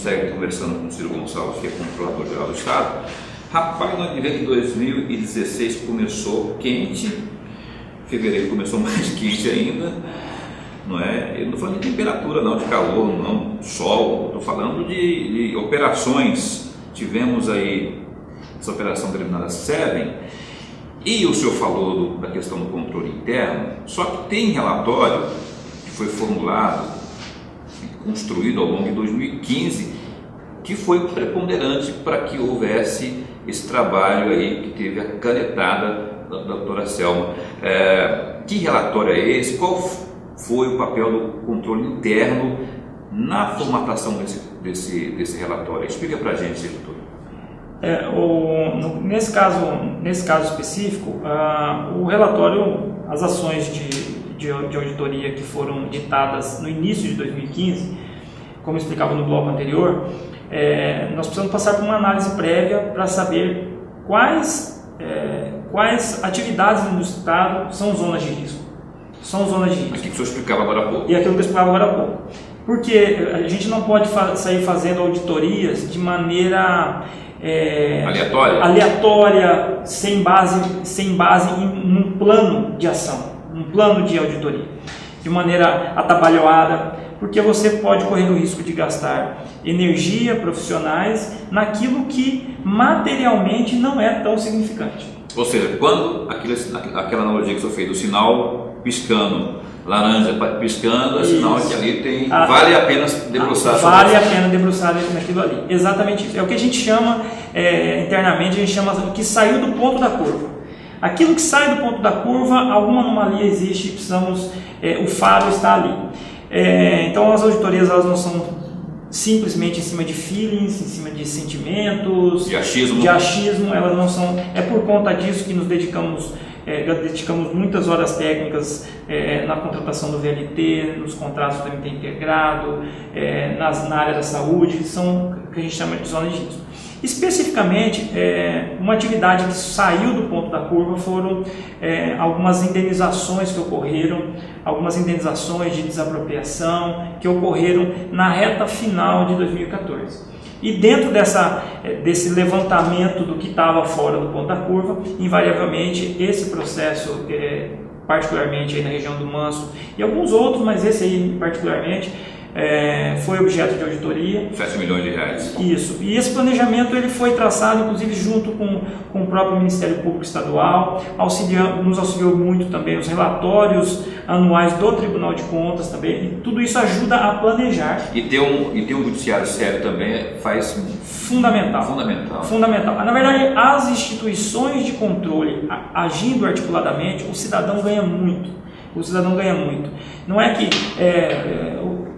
segue conversando com o Ciro Gonçalves, que é Controlador-Geral do Estado. Rapaz, nós vemos que 2016 começou quente, fevereiro começou mais quente ainda, não é? Eu não estou falando de temperatura, não, de calor, não, sol, estou falando de operações. Tivemos aí essa operação denominada Seven, e o senhor falou da questão do controle interno, só que tem relatório que foi formulado e construído ao longo de 2015, que foi preponderante para que houvesse esse trabalho aí que teve a canetada da doutora Selma. Que relatório é esse? Qual foi o papel do controle interno na formatação desse relatório? Explica para a gente, doutor. Nesse caso específico, o relatório, as ações de auditoria que foram ditadas no início de 2015, como explicava no bloco anterior, nós precisamos passar por uma análise prévia para saber quais atividades no Estado são zonas de risco. Aquilo que o senhor explicava agora há pouco. E aquilo que eu explicava agora há pouco. Porque a gente não pode sair fazendo auditorias de maneira aleatória, sem base em um plano de ação, um plano de auditoria, de maneira atabalhoada, porque você pode correr o risco de gastar energia, profissionais, naquilo que materialmente não é tão significante. Ou seja, quando aquela analogia que o senhor fez do sinal piscando, laranja piscando, é sinal que ali vale a pena debruçar. Vale a pena debruçar naquilo ali. Exatamente isso. É o que a gente chama, internamente, a gente chama o que saiu do ponto da curva. Aquilo que sai do ponto da curva, alguma anomalia existe, precisamos, o faro está ali. Então as auditorias, elas não são simplesmente em cima de feelings, em cima de sentimentos, de achismo, elas não são. É por conta disso que nos dedicamos muitas horas técnicas na contratação do VLT, nos contratos do MT integrado, na área da saúde, que são que a gente chama de zonas de risco. Especificamente, uma atividade que saiu do ponto da curva foram algumas indenizações que ocorreram, algumas indenizações de desapropriação que ocorreram na reta final de 2014. E dentro desse levantamento do que estava fora do ponto da curva, invariavelmente esse processo, particularmente aí na região do Manso e alguns outros, mas esse aí particularmente, foi objeto de auditoria. 7 milhões de reais. Isso. E esse planejamento ele foi traçado, inclusive, junto com o próprio Ministério Público Estadual, nos auxiliou muito também os relatórios anuais do Tribunal de Contas também, e tudo isso ajuda a planejar. E ter um judiciário sério também faz fundamental. Na verdade, as instituições de controle agindo articuladamente, o cidadão ganha muito. Não é que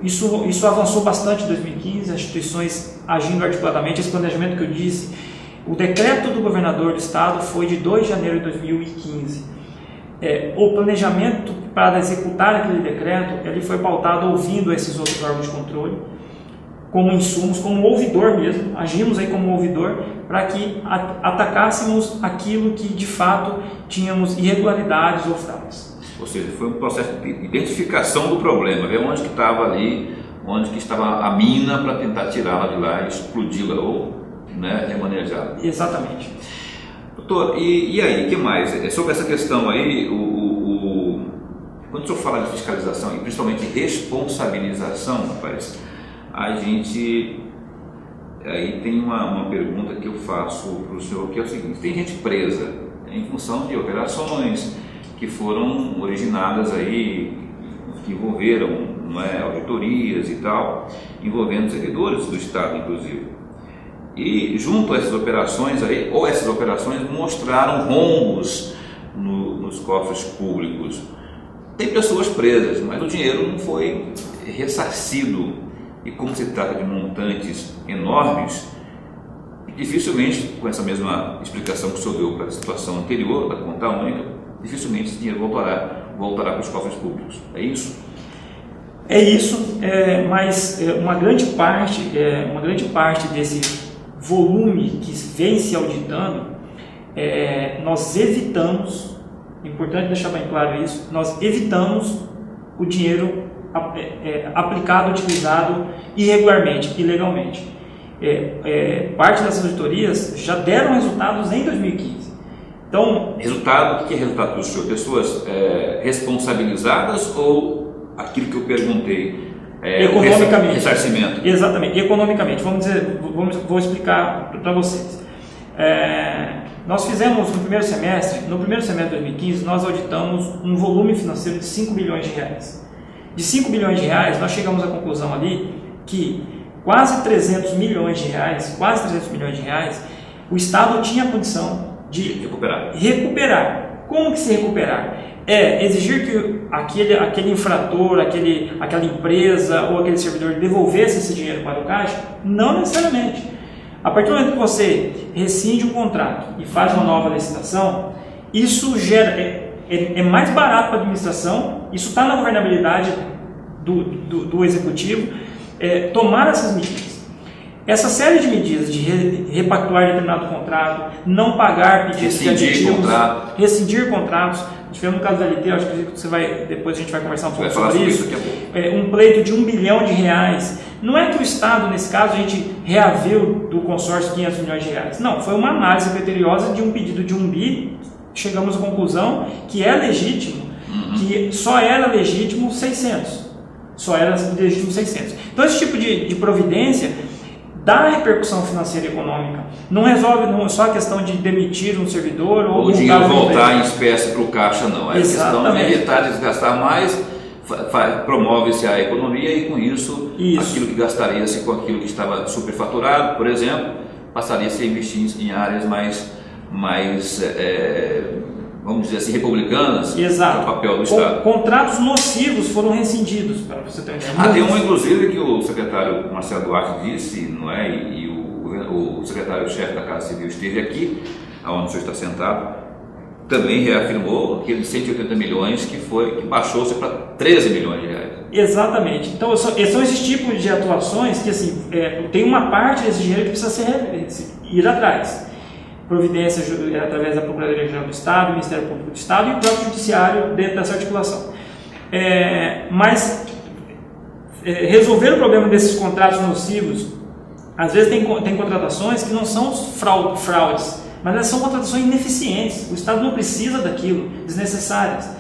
isso avançou bastante em 2015, as instituições agindo articuladamente, esse planejamento que eu disse, o decreto do governador do estado foi de 2 de janeiro de 2015. O planejamento para executar aquele decreto, ele foi pautado ouvindo esses outros órgãos de controle, como insumos, como ouvidor mesmo, agimos aí como ouvidor para que atacássemos aquilo que de fato tínhamos irregularidades ou fraudes. Ou seja, foi um processo de identificação do problema, ver onde que estava ali, onde que estava a mina para tentar tirá-la de lá, explodi-la ou remanejá-la. Exatamente. Doutor, e aí, o que mais? Sobre essa questão aí, quando o senhor fala de fiscalização e principalmente responsabilização, rapaz, a gente aí tem uma pergunta que eu faço para o senhor, que é o seguinte: tem gente presa em função de operações que foram originadas aí, que envolveram auditorias e tal, envolvendo servidores do Estado, inclusive. E junto a essas operações aí, ou essas operações mostraram rombos nos cofres públicos. Tem pessoas presas, mas o dinheiro não foi ressarcido. E como se trata de montantes enormes, dificilmente, com essa mesma explicação que o senhor deu para a situação anterior, da conta única, dificilmente esse dinheiro voltará para os cofres públicos. É isso? É isso, mas uma grande parte desse volume que vem se auditando, nós evitamos, é importante deixar bem claro isso, nós evitamos o dinheiro aplicado, utilizado irregularmente, ilegalmente. Parte dessas auditorias já deram resultados em 2015. Então, resultado, o que é resultado do senhor? Pessoas responsabilizadas ou aquilo que eu perguntei? Economicamente. Ressarcimento. Exatamente, economicamente. Vou explicar para vocês. Nós fizemos no primeiro semestre de 2015, nós auditamos um volume financeiro de 5 bilhões de reais. De 5 bilhões de reais, nós chegamos à conclusão ali que quase 300 milhões de reais, o Estado tinha a condição de recuperar. Como que se recuperar? Exigir que aquele infrator, aquela empresa ou aquele servidor devolvesse esse dinheiro para o caixa? Não necessariamente. A partir do momento que você rescinde um contrato e faz uma nova licitação, isso é mais barato para a administração, isso está na governabilidade do executivo, tomar essas medidas. Essa série de medidas de repactuar determinado contrato, não pagar pedidos de aditivos, rescindir contratos. Tivemos no caso da LT, acho que depois a gente vai conversar um pouco sobre isso. Um pleito de 1 bilhão de reais. Não é que o Estado, nesse caso, a gente reaviu do consórcio 500 milhões de reais. Não, foi uma análise criteriosa de um pedido de 1 bi. Chegamos à conclusão que é legítimo, que só era legítimo 600. Então, esse tipo de providência dá repercussão financeira e econômica. Não resolve só a questão de demitir um servidor ou o dinheiro voltar em espécie para o caixa, não. É a questão de evitar desgastar mais, promove-se a economia e com isso aquilo que gastaria-se com aquilo que estava superfaturado, por exemplo, passaria-se a investir em áreas mais vamos dizer assim, republicanas. Exato. O papel do Estado. Contratos nocivos foram rescindidos, para você ter uma ideia. Tem um, inclusive, que o secretário Marcelo Duarte disse, não é? E o secretário-chefe da Casa Civil esteve aqui, onde o senhor está sentado, também reafirmou aqueles 180 milhões que baixou-se para 13 milhões de reais. Exatamente. Então, são esses tipos de atuações que, assim, tem uma parte desse dinheiro que precisa ir atrás. Providência através da Procuradoria-Geral do Estado, do Ministério Público do Estado e o próprio Judiciário dentro dessa articulação. Mas resolver o problema desses contratos nocivos, às vezes tem contratações que não são fraudes, mas elas são contratações ineficientes. O Estado não precisa daquilo, desnecessárias.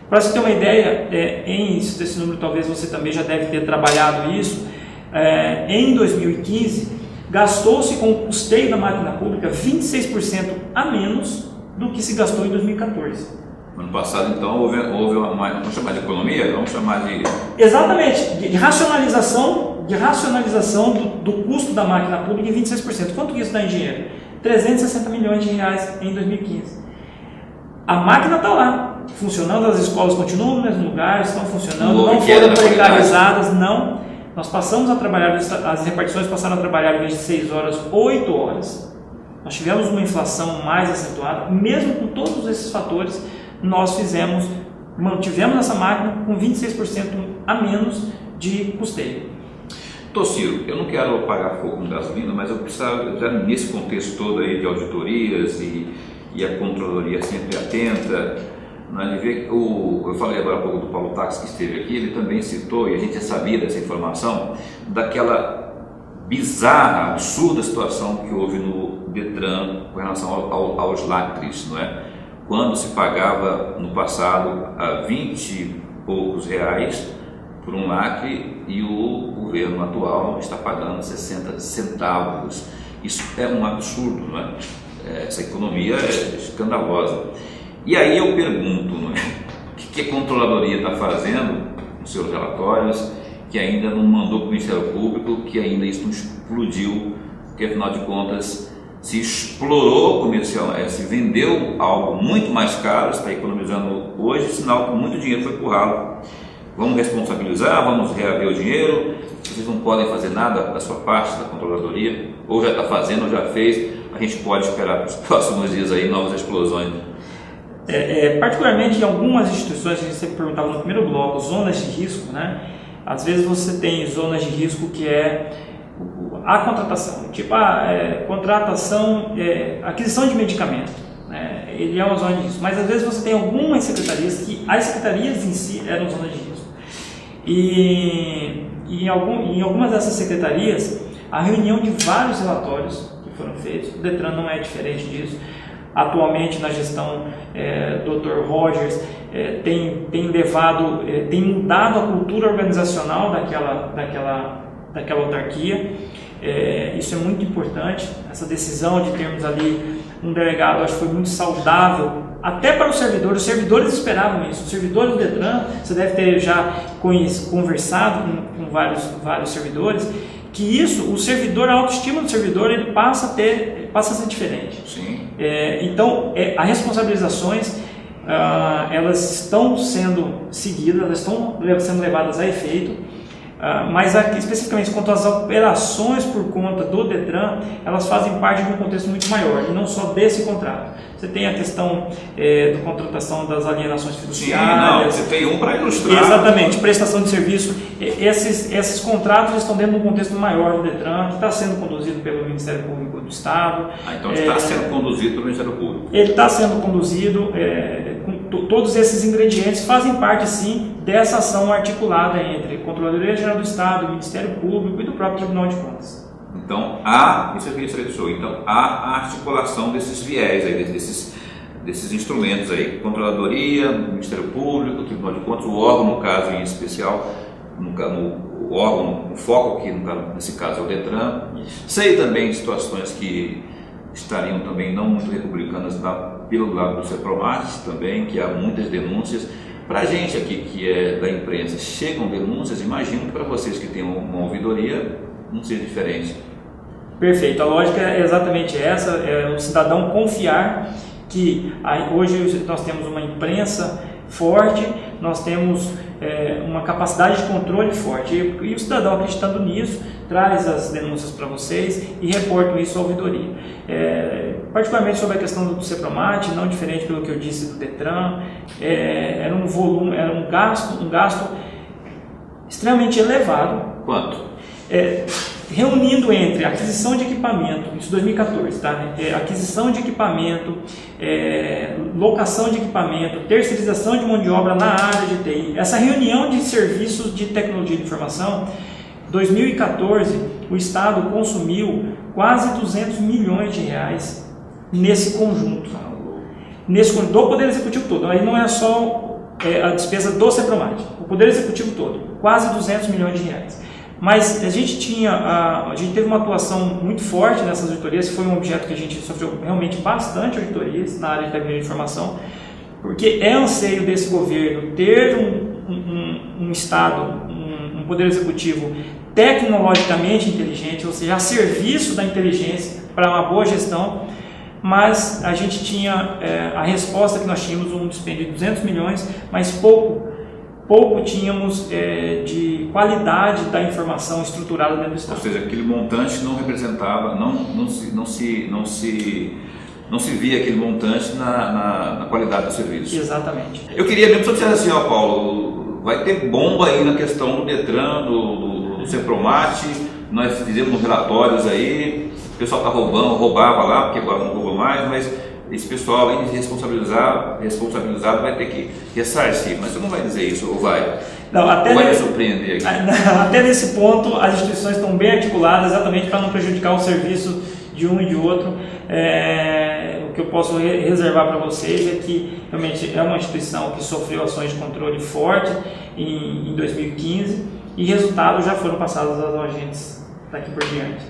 Para você ter uma ideia, esse número talvez você também já deve ter trabalhado isso, em 2015, gastou-se com o custeio da máquina pública 26% a menos do que se gastou em 2014. Ano passado, então, houve vamos chamar de economia? Vamos chamar de... Exatamente, de racionalização do custo da máquina pública em 26%. Quanto que isso dá em dinheiro? 360 milhões de reais em 2015. A máquina está lá, funcionando, as escolas continuam no mesmo lugar, estão funcionando, não foram precarizadas, não. Nós passamos a trabalhar, as repartições passaram a trabalhar em vez de 6 horas, 8 horas. Nós tivemos uma inflação mais acentuada, mesmo com todos esses fatores, nós mantivemos essa máquina com 26% a menos de custeio. Ciro, eu não quero apagar fogo com gasolina, mas eu precisava, já nesse contexto todo aí de auditorias e a controladoria sempre atenta, de ver, eu falei agora há pouco do Paulo Tax que esteve aqui, ele também citou, e a gente já sabia dessa informação, daquela bizarra, absurda situação que houve no Detran com relação aos lacres, não é? Quando se pagava no passado a 20 e poucos reais por um lacre e o governo atual está pagando 60 centavos. Isso é um absurdo, não é? Essa economia é escandalosa. E aí eu pergunto, não é? O que a controladoria está fazendo nos seus relatórios, que ainda não mandou para o Ministério Público, que ainda isso não explodiu, porque afinal de contas se explorou comercial, se vendeu algo muito mais caro, está economizando hoje, sinal que muito dinheiro foi por ralo. Vamos responsabilizar, vamos reaver o dinheiro, vocês não podem fazer nada da sua parte, da controladoria, ou já está fazendo, ou já fez, a gente pode esperar para os próximos dias aí novas explosões. Particularmente em algumas instituições, a gente sempre perguntava no primeiro bloco, zonas de risco, né? Às vezes você tem zonas de risco que é a contratação, tipo contratação, aquisição de medicamento, né? Ele é uma zona de risco, mas às vezes você tem algumas secretarias que as secretarias em si eram zona de risco. E em algumas dessas secretarias, a reunião de vários relatórios que foram feitos, o Detran não é diferente disso. Atualmente, na gestão Dr. Rogers, tem mudado a cultura organizacional daquela autarquia. Isso é muito importante. Essa decisão de termos ali um delegado, acho que foi muito saudável, até para os servidores esperavam isso. Os servidores do Detran, você deve ter já conversado com vários servidores, que isso, o servidor, a autoestima do servidor, ele passa a ser diferente. Sim. Então, as responsabilizações, elas estão sendo seguidas, elas estão sendo levadas a efeito, mas aqui, especificamente quanto às operações por conta do Detran, elas fazem parte de um contexto muito maior, e não só desse contrato. Você tem a questão da contratação das alienações fiduciárias. Sim, você tem um para ilustrar. Exatamente, prestação de serviço. Esses contratos estão dentro de um contexto maior do Detran, que está sendo conduzido pelo Ministério Público do Estado. Então está sendo conduzido pelo Ministério Público. Ele está sendo conduzido, todos esses ingredientes fazem parte, sim, dessa ação articulada entre a Controladoria Geral do Estado, o Ministério Público e do próprio Tribunal de Contas. Então, isso aqui você então há a articulação desses viés, aí, desses instrumentos aí, Controladoria, Ministério Público, Tribunal de Contas, o órgão, no caso em especial, o órgão, o foco aqui, nesse caso, é o Detran. Sei também de situações que estariam também não muito republicanas pelo lado do CEPROMAT também, que há muitas denúncias. Para a gente aqui que é da imprensa, chegam denúncias, imagino que para vocês que têm uma ouvidoria não seja diferente. Perfeito, a lógica é exatamente essa, é o cidadão confiar que hoje nós temos uma imprensa forte, nós temos uma capacidade de controle forte, e o cidadão acreditando nisso, traz as denúncias para vocês e reporta isso à ouvidoria. Particularmente sobre a questão do CEPROMAT, não diferente pelo que eu disse do Detran, era um gasto extremamente elevado. Quanto? Reunindo entre aquisição de equipamento, isso 2014, tá? Aquisição de equipamento, locação de equipamento, terceirização de mão de obra na área de TI, essa reunião de serviços de tecnologia de informação, 2014, o Estado consumiu quase 200 milhões de reais nesse conjunto, do Poder Executivo todo. Aí não é só a despesa do CEPROMAT, o Poder Executivo todo, quase 200 milhões de reais. Mas a gente teve uma atuação muito forte nessas auditorias, foi um objeto que a gente sofreu realmente bastante auditorias na área de tecnologia de informação, porque é anseio desse governo ter um Estado, um Poder Executivo tecnologicamente inteligente, ou seja, a serviço da inteligência para uma boa gestão, mas a gente tinha a resposta que nós tínhamos, um dispêndio de 200 milhões, mas pouco tínhamos de qualidade da informação estruturada dentro do Estado. Ou seja, aquele montante não representava, não se via aquele montante na qualidade do serviço. Exatamente. Eu queria mesmo só dizer assim, Paulo, vai ter bomba aí na questão do Detran, do CEPROMAT, nós fizemos relatórios aí, o pessoal roubava lá, porque agora não rouba mais, mas esse pessoal, além de responsabilizado, vai ter que ressarcir. Mas você não vai dizer isso, ou vai? Não, vai me surpreender aqui? Até nesse ponto, as instituições estão bem articuladas, exatamente para não prejudicar o serviço de um e de outro. O que eu posso reservar para vocês é que realmente é uma instituição que sofreu ações de controle forte em 2015 e resultados já foram passados aos agentes daqui por diante.